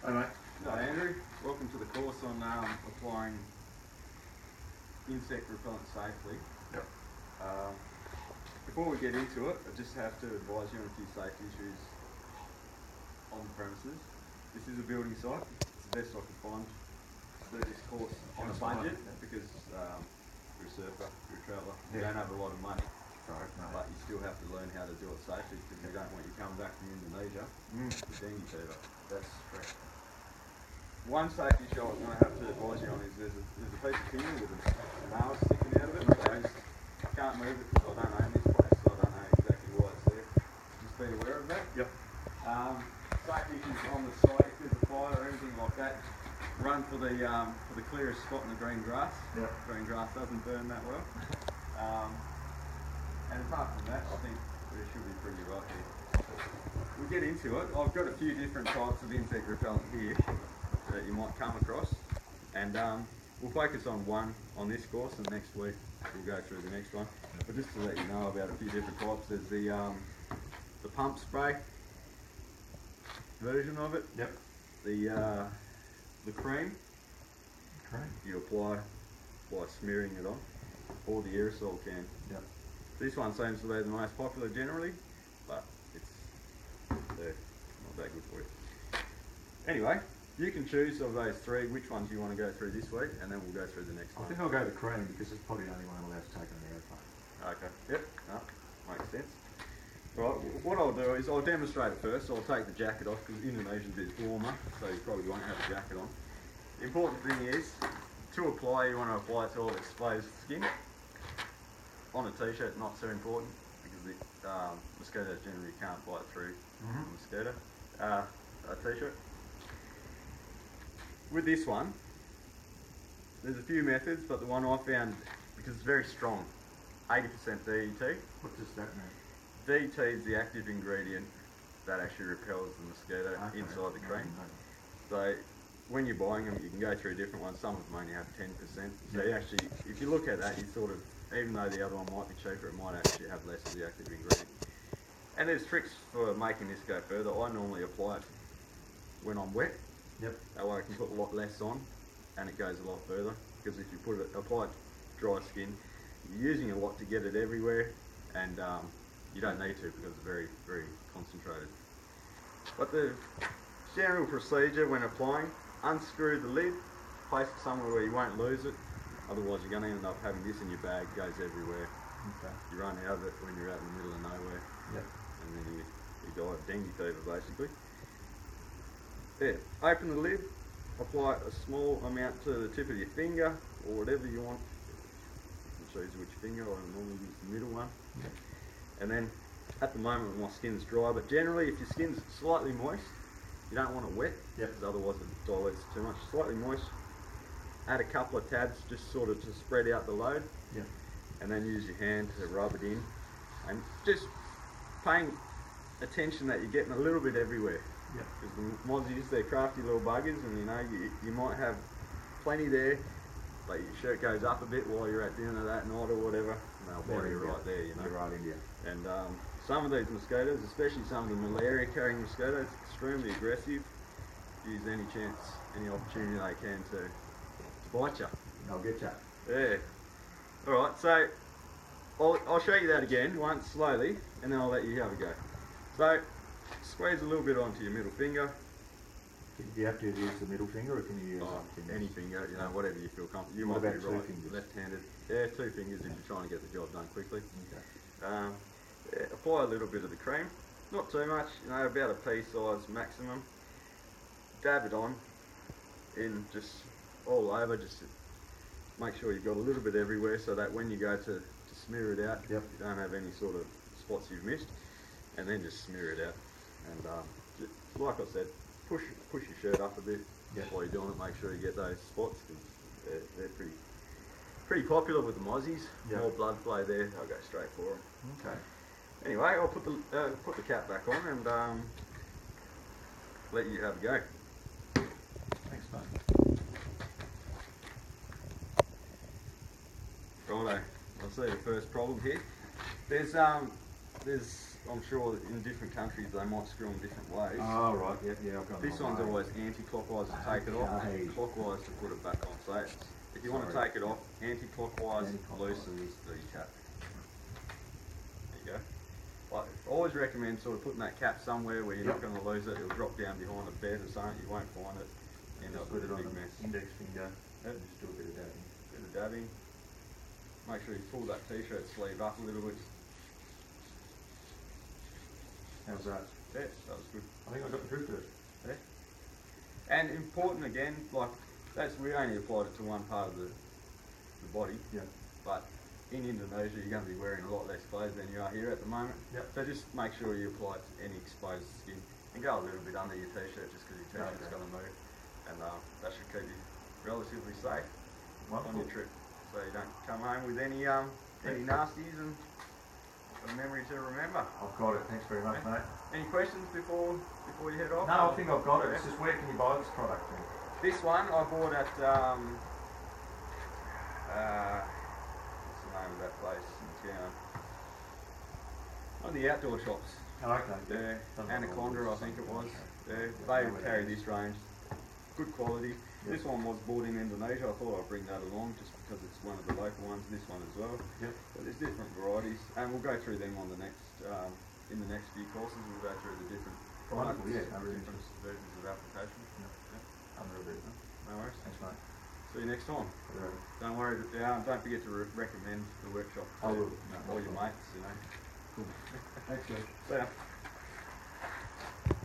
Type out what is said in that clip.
Hey mate. Hi Andrew, welcome to the course on applying insect repellent safely. Yep. Before we get into it, I just have to advise you on a few safety issues on the premises. This is a building site. It's the best I could find to do this course on a budget because you're a surfer, you're a traveller, you don't have a lot of money. Right, But you still have to learn how to do it safely because you don't want you coming back from Indonesia with dengue fever. That's correct. One safety issue I'm going to have to advise you on is there's a piece of tin with a nail sticking out of it. I can't move it because I don't own this place, so I don't know exactly why it's there. Just be aware of that. Yep. Safety issues on the site, if there's a fire or anything like that, run for the clearest spot in the green grass. Yep. Green grass doesn't burn that well. And apart from that, I think we should be pretty right here. We'll get into it. I've got a few different types of insect repellent here that you might come across, and we'll focus on one on this course, and next week we'll go through the next one. But just to let you know about a few different types, there's the pump spray version of it. Yep. The cream. Cream. You apply by smearing it on, or the aerosol can. Yep. This one seems to be the most popular generally, but it's not that good for you. Anyway, you can choose of those three which ones you want to go through this week, and then we'll go through the next I one. think I'll go the cream because it's probably the only one I'm allowed to take on the airplane. Okay, yep, no, makes sense. Right, what I'll do is I'll demonstrate it first. So I'll take the jacket off because Indonesia's a bit warmer, so you probably won't have a jacket on. The important thing is, to apply, you want to apply it to all exposed skin. On a t-shirt, not so important because the mosquitoes generally can't bite through a mosquito. A t-shirt. With this one, there's a few methods, but the one I found, because it's very strong, 80% DET. What does that mean? DET is the active ingredient that actually repels the mosquito inside the cream. So when you're buying them, you can go through different ones. Some of them only have 10%. So you actually, if you look at that, you sort of, even though the other one might be cheaper, it might actually have less of the active ingredient. And there's tricks for making this go further. I normally apply it when I'm wet. Yep. That way I can put a lot less on and it goes a lot further. Because if you apply it to dry skin, you're using a lot to get it everywhere, and you don't need to because it's very, very concentrated. But the general procedure when applying, unscrew the lid, place it somewhere where you won't lose it. Otherwise you're going to end up having this in your bag, goes everywhere. Okay. You run out of it when you're out in the middle of nowhere. Yep. And then you die of dengue fever basically. There, open the lid, apply a small amount to the tip of your finger or whatever you want. You can choose which finger, I normally use the middle one. Yep. And then at the moment my skin's dry, but generally if your skin's slightly moist, you don't want it wet, because otherwise it dilutes too much. Slightly moist, add a couple of tabs just sort of to spread out the load. Yep. And then use your hand to rub it in, and just paying attention that you're getting a little bit everywhere. Yep. Because the mozzies, they're crafty little buggers, and you know you might have plenty there, but your shirt goes up a bit while you're at dinner that night or whatever, and they'll bite you right there, you know. You're right in there. And some of these mosquitoes, especially some of the malaria-carrying mosquitoes, extremely aggressive. Use any chance, any opportunity they can to bite you. I'll get you. Yeah. Alright, so I'll show you that again once slowly, and then I'll let you have a go. So squeeze a little bit onto your middle finger. Do you have to use the middle finger, or can you use Any finger, you know, whatever you feel comfortable. You What might be about two right, fingers? left-handed. Yeah, 2 fingers if you're trying to get the job done quickly. Okay. Yeah, apply a little bit of the cream, not too much, you know, about a pea size maximum. Dab it on in just all over, just to make sure you've got a little bit everywhere, so that when you go to smear it out, Yep. you don't have any sort of spots you've missed, and then just smear it out. And like I said, push your shirt up a bit while you're doing it. Make sure you get those spots, because they're pretty popular with the mozzies. Yep. More blood flow there, I'll go straight for them. Okay. Anyway, I'll put the cap back on and let you have a go. Thanks, mate. Righto, I'll see the first problem here. There's I'm sure that in different countries they might screw them different ways. Oh, right, yeah, I've got This one's always anti-clockwise to take it off, Okay. clockwise to put it back on. So if you want to take it off, anti-clockwise loosens the cap. There you go. Like, always recommend sort of putting that cap somewhere where you're not going to lose it. It'll drop down behind a bed or something. You won't find it. End up with a big mess. Index finger. Yep. Just do a bit of dabbing. Bit of dabbing. Make sure you pull that t-shirt sleeve up a little bit. How's that? Yeah, that was good. I think I got the truth to it. Yeah. And important again, like we only applied it to one part of the body. Yeah. But in Indonesia, you're going to be wearing a lot less clothes than you are here at the moment. Yep. So just make sure you apply it to any exposed skin, and go a little bit under your t-shirt just because your t-shirt's going to move, and that should keep you relatively safe on your trip, so you don't come home with any nasties and a memory to remember. I've got it. Thanks very much, mate. Any questions before you head off? No, I think I've got it. It's just where can you buy this product then? This one I bought at what's the name of that place in town? One of the outdoor shops. Oh, okay. Yeah, Anaconda I think it was. Yeah, they carry this range. Good quality. Yep. This one was bought in Indonesia. I thought I'd bring that along just because it's one of the local ones. This one as well. Yep. But there's different varieties, and we'll go through them on the next in the next few courses. We'll go through the different products, Wonderful, yeah, really different versions of application. Under a bit. No worries. Thanks, mate. See you next time. Don't worry. Don't forget to recommend the workshop to I will. all your mates. You know. Cool. Thanks, Luke. See ya.